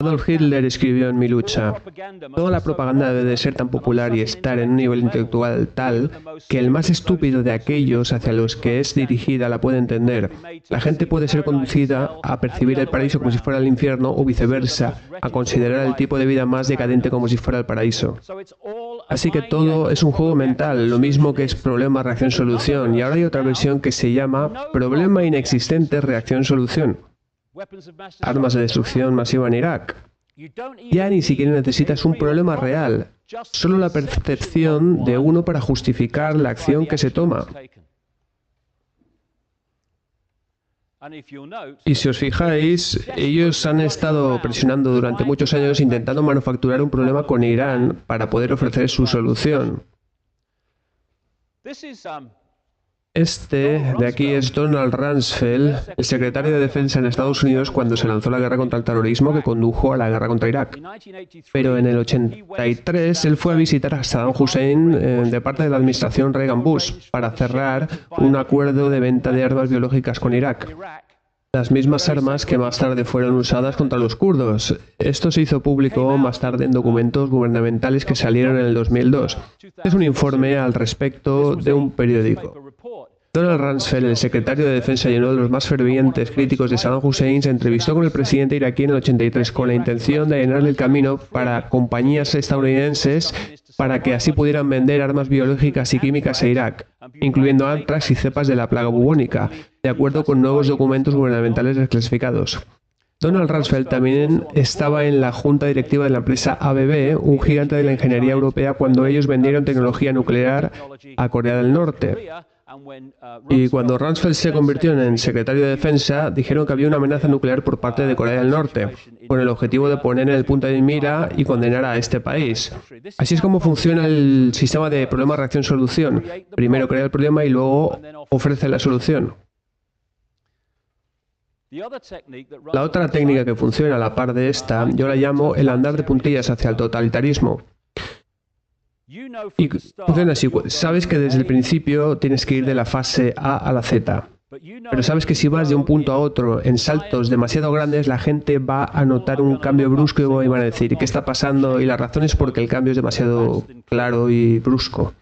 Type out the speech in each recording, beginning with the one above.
Adolf Hitler escribió en Mi lucha: toda la propaganda debe de ser tan popular y estar en un nivel intelectual tal que el más estúpido de aquellos hacia los que es dirigida la puede entender. La gente puede ser conducida a percibir el paraíso como si fuera el infierno o viceversa, a considerar el tipo de vida más decadente como si fuera el paraíso. Así que todo es un juego mental, lo mismo que es problema, reacción, solución. Y ahora hay otra versión que se llama problema inexistente, reacción, solución. Armas de destrucción masiva en Irak. Ya ni siquiera necesitas un problema real, solo la percepción de uno para justificar la acción que se toma. Y si os fijáis, ellos han estado presionando durante muchos años intentando manufacturar un problema con Irán para poder ofrecer su solución. Este de aquí es Donald Rumsfeld, el secretario de Defensa en Estados Unidos cuando se lanzó la guerra contra el terrorismo que condujo a la guerra contra Irak. Pero en el 83 él fue a visitar a Saddam Hussein de parte de la administración Reagan-Bush para cerrar un acuerdo de venta de armas biológicas con Irak. Las mismas armas que más tarde fueron usadas contra los kurdos. Esto se hizo público más tarde en documentos gubernamentales que salieron en el 2002. Es un informe al respecto de un periódico. Donald Rumsfeld, el secretario de Defensa y uno de los más fervientes críticos de Saddam Hussein, se entrevistó con el presidente iraquí en el 83 con la intención de allanarle el camino para compañías estadounidenses para que así pudieran vender armas biológicas y químicas a Irak, incluyendo antrax y cepas de la plaga bubónica, de acuerdo con nuevos documentos gubernamentales desclasificados. Donald Rumsfeld también estaba en la junta directiva de la empresa ABB, un gigante de la ingeniería europea, cuando ellos vendieron tecnología nuclear a Corea del Norte. Y cuando Rumsfeld se convirtió en secretario de Defensa, dijeron que había una amenaza nuclear por parte de Corea del Norte, con el objetivo de poner en el punto de mira y condenar a este país. Así es como funciona el sistema de problema-reacción-solución. Primero crea el problema y luego ofrece la solución. La otra técnica que funciona a la par de esta, yo la llamo el andar de puntillas hacia el totalitarismo. Y funciona así, sabes que desde el principio tienes que ir de la fase A a la Z, pero sabes que si vas de un punto a otro en saltos demasiado grandes, la gente va a notar un cambio brusco y van a decir ¿qué está pasando? Y la razón es porque el cambio es demasiado claro y brusco.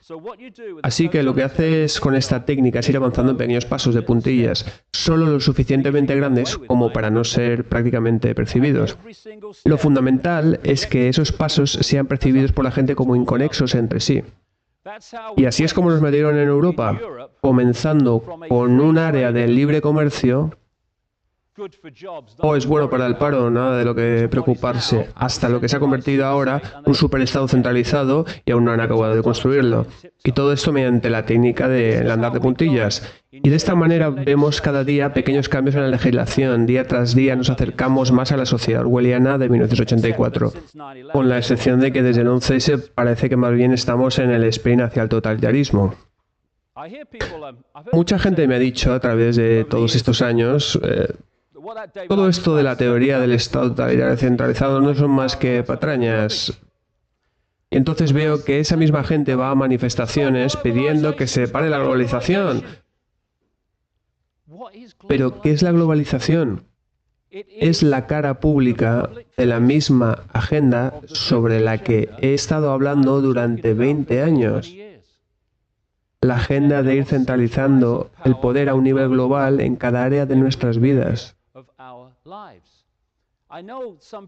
Así que lo que haces con esta técnica es ir avanzando en pequeños pasos de puntillas, solo lo suficientemente grandes como para no ser prácticamente percibidos. Lo fundamental es que esos pasos sean percibidos por la gente como inconexos entre sí. Y así es como nos metieron en Europa, comenzando con un área de libre comercio. Es bueno para el paro, nada de lo que preocuparse, hasta lo que se ha convertido ahora un superestado centralizado y aún no han acabado de construirlo. Y todo esto mediante la técnica del andar de puntillas. Y de esta manera vemos cada día pequeños cambios en la legislación. Día tras día nos acercamos más a la sociedad orwelliana de 1984, con la excepción de que desde el 11S parece que más bien estamos en el sprint hacia el totalitarismo. Mucha gente me ha dicho a través de todos estos años todo esto de la teoría del Estado totalitario centralizado no son más que patrañas. Y entonces veo que esa misma gente va a manifestaciones pidiendo que se pare la globalización. Pero, ¿qué es la globalización? Es la cara pública de la misma agenda sobre la que he estado hablando durante 20 años. La agenda de ir centralizando el poder a un nivel global en cada área de nuestras vidas.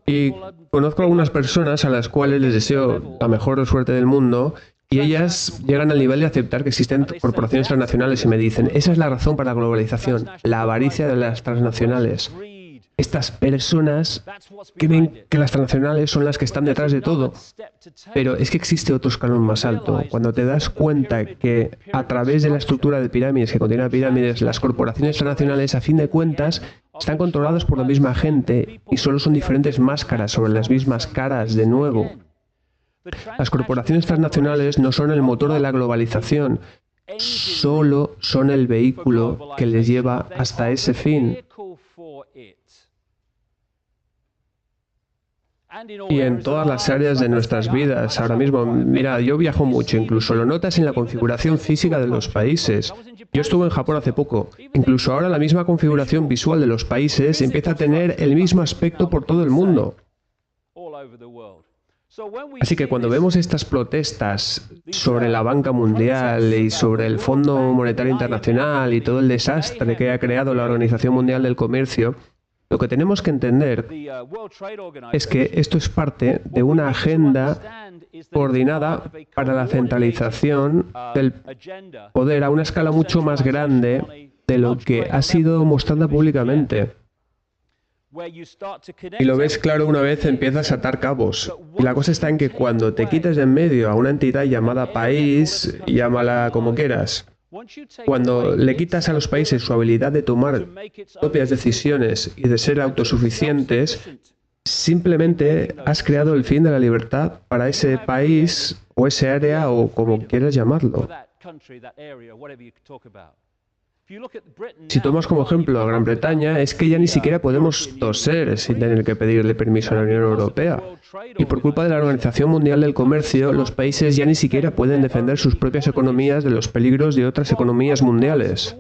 Y conozco algunas personas a las cuales les deseo la mejor suerte del mundo y ellas llegan al nivel de aceptar que existen corporaciones transnacionales y me dicen, esa es la razón para la globalización, la avaricia de las transnacionales. Estas personas creen que las transnacionales son las que están detrás de todo, pero es que existe otro escalón más alto. Cuando te das cuenta que a través de la estructura de pirámides que contiene pirámides, las corporaciones transnacionales a fin de cuentas están controladas por la misma gente y solo son diferentes máscaras sobre las mismas caras de nuevo. Las corporaciones transnacionales no son el motor de la globalización, solo son el vehículo que les lleva hasta ese fin. Y en todas las áreas de nuestras vidas, ahora mismo, mira, yo viajo mucho, incluso lo notas en la configuración física de los países. Yo estuve en Japón hace poco. Incluso ahora la misma configuración visual de los países empieza a tener el mismo aspecto por todo el mundo. Así que cuando vemos estas protestas sobre la banca mundial y sobre el Fondo Monetario Internacional y todo el desastre que ha creado la Organización Mundial del Comercio, lo que tenemos que entender es que esto es parte de una agenda coordinada para la centralización del poder a una escala mucho más grande de lo que ha sido mostrada públicamente. Y lo ves claro una vez empiezas a atar cabos. Y la cosa está en que cuando te quitas de en medio a una entidad llamada país, llámala como quieras, cuando le quitas a los países su habilidad de tomar propias decisiones y de ser autosuficientes, simplemente has creado el fin de la libertad para ese país o ese área o como quieras llamarlo. Si tomas como ejemplo a Gran Bretaña, es que ya ni siquiera podemos toser sin tener que pedirle permiso a la Unión Europea. Y por culpa de la Organización Mundial del Comercio, los países ya ni siquiera pueden defender sus propias economías de los peligros de otras economías mundiales.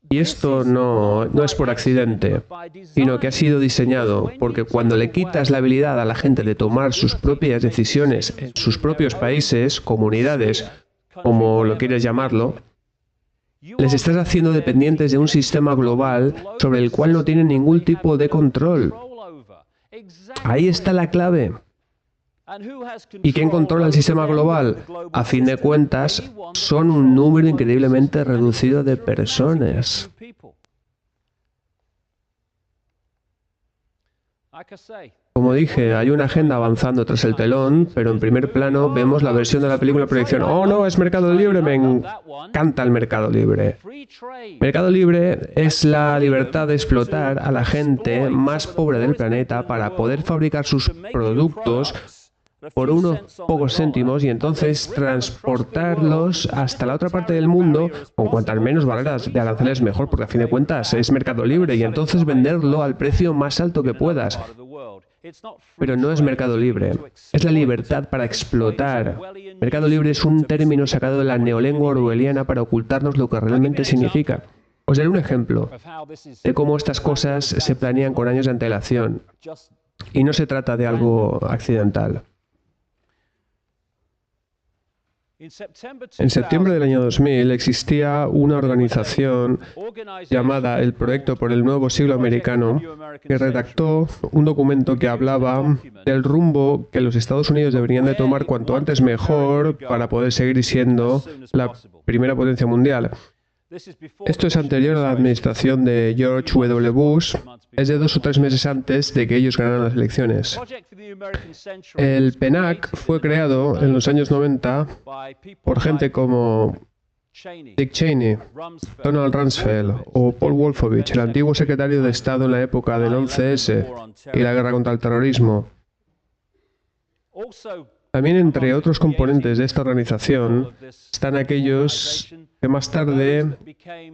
Y esto no es por accidente, sino que ha sido diseñado, porque cuando le quitas la habilidad a la gente de tomar sus propias decisiones en sus propios países, comunidades, como lo quieres llamarlo, les estás haciendo dependientes de un sistema global sobre el cual no tienen ningún tipo de control. Ahí está la clave. ¿Y quién controla el sistema global? A fin de cuentas, son un número increíblemente reducido de personas. Como dije, hay una agenda avanzando tras el telón, pero en primer plano vemos la versión de la película proyección. ¡Oh, no! ¡Es Mercado Libre! ¡Me encanta el Mercado Libre! Mercado Libre es la libertad de explotar a la gente más pobre del planeta para poder fabricar sus productos por unos pocos céntimos y entonces transportarlos hasta la otra parte del mundo con cuantas menos barreras de aranceles mejor, porque a fin de cuentas es Mercado Libre y entonces venderlo al precio más alto que puedas. Pero no es Mercado Libre, es la libertad para explotar. Mercado Libre es un término sacado de la neolengua orwelliana para ocultarnos lo que realmente significa. Os daré un ejemplo de cómo estas cosas se planean con años de antelación y no se trata de algo accidental. En septiembre del año 2000 existía una organización llamada el Proyecto por el Nuevo Siglo Americano que redactó un documento que hablaba del rumbo que los Estados Unidos deberían de tomar cuanto antes mejor para poder seguir siendo la primera potencia mundial. Esto es anterior a la administración de George W. Bush, es de 2 o 3 meses antes de que ellos ganaran las elecciones. El PENAC fue creado en los años 90 por gente como Dick Cheney, Donald Rumsfeld o Paul Wolfowitz, el antiguo secretario de Estado en la época del 11S y la guerra contra el terrorismo. También entre otros componentes de esta organización están aquellos que más tarde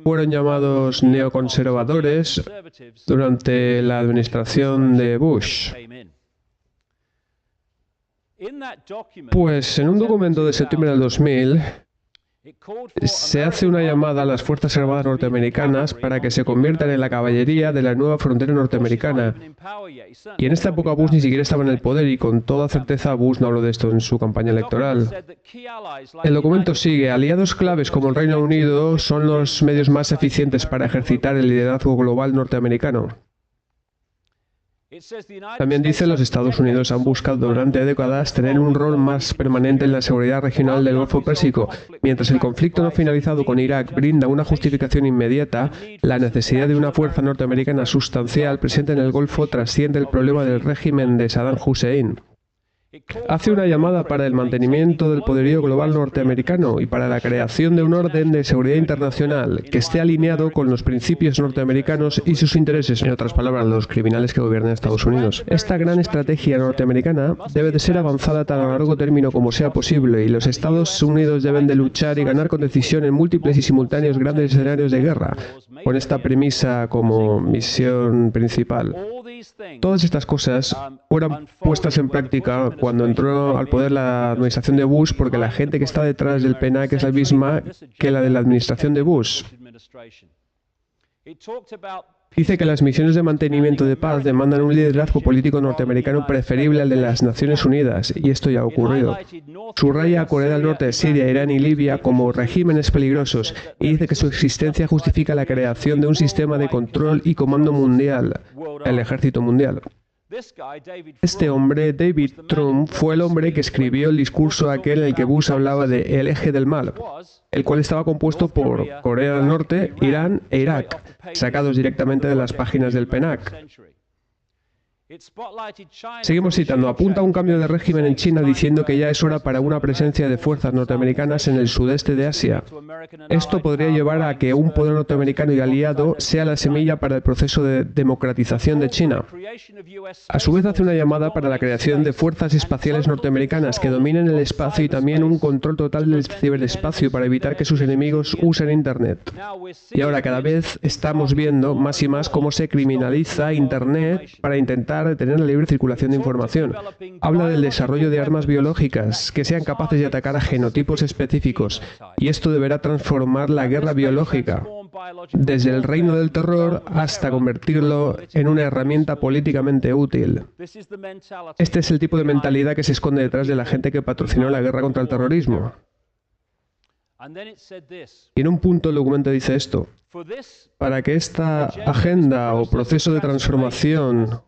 fueron llamados neoconservadores durante la administración de Bush. Pues en un documento de septiembre del 2000 se hace una llamada a las Fuerzas Armadas norteamericanas para que se conviertan en la caballería de la nueva frontera norteamericana. Y en esta época Bush ni siquiera estaba en el poder y con toda certeza Bush no habló de esto en su campaña electoral. El documento sigue: aliados claves como el Reino Unido son los medios más eficientes para ejercitar el liderazgo global norteamericano. También dice los Estados Unidos han buscado durante décadas tener un rol más permanente en la seguridad regional del Golfo Pérsico. Mientras el conflicto no finalizado con Irak brinda una justificación inmediata, la necesidad de una fuerza norteamericana sustancial presente en el Golfo trasciende el problema del régimen de Saddam Hussein. Hace una llamada para el mantenimiento del poderío global norteamericano y para la creación de un orden de seguridad internacional que esté alineado con los principios norteamericanos y sus intereses, en otras palabras, los criminales que gobiernan Estados Unidos. Esta gran estrategia norteamericana debe de ser avanzada tan a largo término como sea posible y los Estados Unidos deben de luchar y ganar con decisión en múltiples y simultáneos grandes escenarios de guerra, con esta premisa como misión principal. Todas estas cosas fueron puestas en práctica cuando entró al poder la administración de Bush, porque la gente que está detrás del PENAC es la misma que la de la administración de Bush. Dice que las misiones de mantenimiento de paz demandan un liderazgo político norteamericano preferible al de las Naciones Unidas, y esto ya ha ocurrido. Subraya a Corea del Norte, Siria, Irán y Libia como regímenes peligrosos y dice que su existencia justifica la creación de un sistema de control y comando mundial, el ejército mundial. Este hombre, David Trump, fue el hombre que escribió el discurso aquel en el que Bush hablaba de el eje del mal, el cual estaba compuesto por Corea del Norte, Irán e Irak, sacados directamente de las páginas del PENAC. Seguimos citando, apunta a un cambio de régimen en China diciendo que ya es hora para una presencia de fuerzas norteamericanas en el sudeste de Asia. Esto podría llevar a que un poder norteamericano y aliado sea la semilla para el proceso de democratización de China. A su vez hace una llamada para la creación de fuerzas espaciales norteamericanas que dominen el espacio y también un control total del ciberespacio para evitar que sus enemigos usen Internet. Y ahora cada vez estamos viendo más y más cómo se criminaliza Internet para intentar detener la libre circulación de información. Habla del desarrollo de armas biológicas que sean capaces de atacar a genotipos específicos, y esto deberá transformar la guerra biológica, desde el reino del terror hasta convertirlo en una herramienta políticamente útil. Este es el tipo de mentalidad que se esconde detrás de la gente que patrocinó la guerra contra el terrorismo. Y en un punto el documento dice esto: para que esta agenda o proceso de transformación,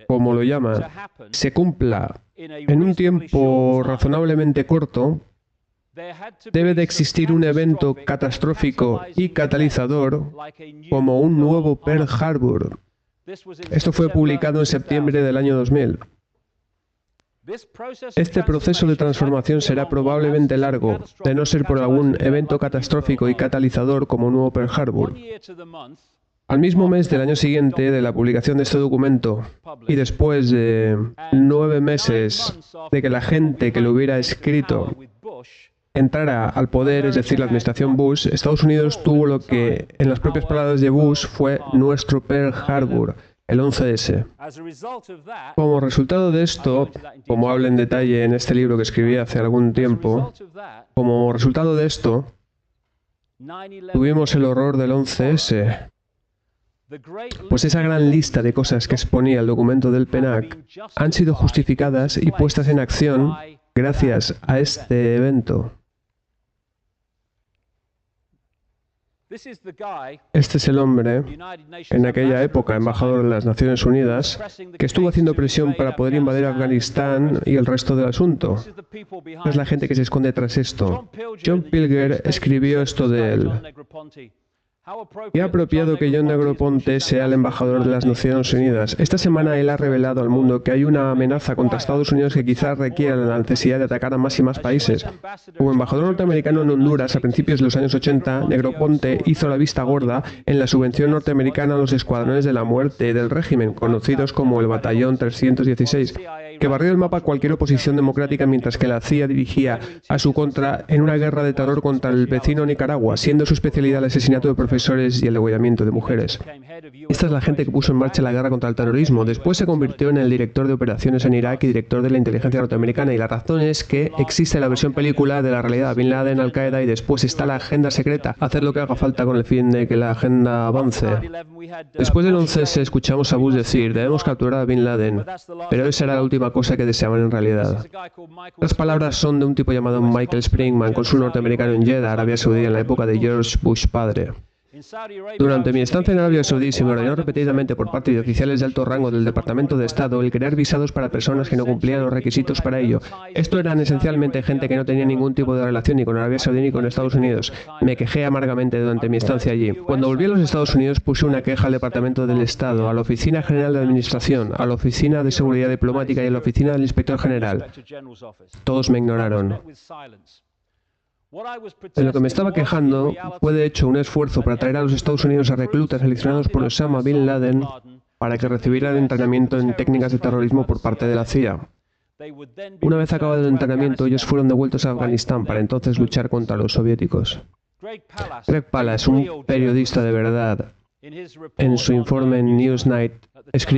como lo llama, se cumpla en un tiempo razonablemente corto, debe de existir un evento catastrófico y catalizador como un nuevo Pearl Harbor. Esto fue publicado en septiembre del año 2000. Este proceso de transformación será probablemente largo, de no ser por algún evento catastrófico y catalizador como un nuevo Pearl Harbor. Al mismo mes del año siguiente de la publicación de este documento, y después de 9 meses de que la gente que lo hubiera escrito entrara al poder, es decir, la administración Bush, Estados Unidos tuvo lo que, en las propias palabras de Bush, fue nuestro Pearl Harbor, el 11S. Como resultado de esto, como habla en detalle en este libro que escribí hace algún tiempo, como resultado de esto, tuvimos el horror del 11S. Pues esa gran lista de cosas que exponía el documento del PENAC han sido justificadas y puestas en acción gracias a este evento. Este es el hombre, en aquella época embajador de las Naciones Unidas, que estuvo haciendo presión para poder invadir Afganistán y el resto del asunto. Es la gente que se esconde tras esto. John Pilger escribió esto de él. Qué apropiado que John Negroponte sea el embajador de las Naciones Unidas. Esta semana él ha revelado al mundo que hay una amenaza contra Estados Unidos que quizás requiera la necesidad de atacar a más y más países. Como embajador norteamericano en Honduras a principios de los años 80, Negroponte hizo la vista gorda en la subvención norteamericana a los escuadrones de la muerte del régimen, conocidos como el Batallón 316, que barrió el mapa a cualquier oposición democrática mientras que la CIA dirigía a su contra en una guerra de terror contra el vecino Nicaragua, siendo su especialidad el asesinato de profesores y el degollamiento de mujeres. Esta es la gente que puso en marcha la guerra contra el terrorismo. Después se convirtió en el director de operaciones en Irak y director de la inteligencia norteamericana, y la razón es que existe la versión película de la realidad, Bin Laden, Al-Qaeda, y después está la agenda secreta, hacer lo que haga falta con el fin de que la agenda avance. Después del 11S escuchamos a Bush decir, debemos capturar a Bin Laden, pero esa era la última cosa que deseaban en realidad. Las palabras son de un tipo llamado Michael Springman, cónsul norteamericano en Jeddah, Arabia Saudí, en la época de George Bush padre. Durante mi estancia en Arabia Saudí se me ordenó repetidamente por parte de oficiales de alto rango del Departamento de Estado el crear visados para personas que no cumplían los requisitos para ello. Esto eran esencialmente gente que no tenía ningún tipo de relación ni con Arabia Saudí ni con Estados Unidos. Me quejé amargamente durante mi estancia allí. Cuando volví a los Estados Unidos puse una queja al Departamento del Estado, a la Oficina General de Administración, a la Oficina de Seguridad Diplomática y a la Oficina del Inspector General. Todos me ignoraron. En lo que me estaba quejando fue de hecho un esfuerzo para traer a los Estados Unidos a reclutas seleccionados por Osama Bin Laden para que recibieran entrenamiento en técnicas de terrorismo por parte de la CIA. Una vez acabado el entrenamiento, ellos fueron devueltos a Afganistán para entonces luchar contra los soviéticos. Greg Palast, un periodista de verdad, en su informe en Newsnight, escribió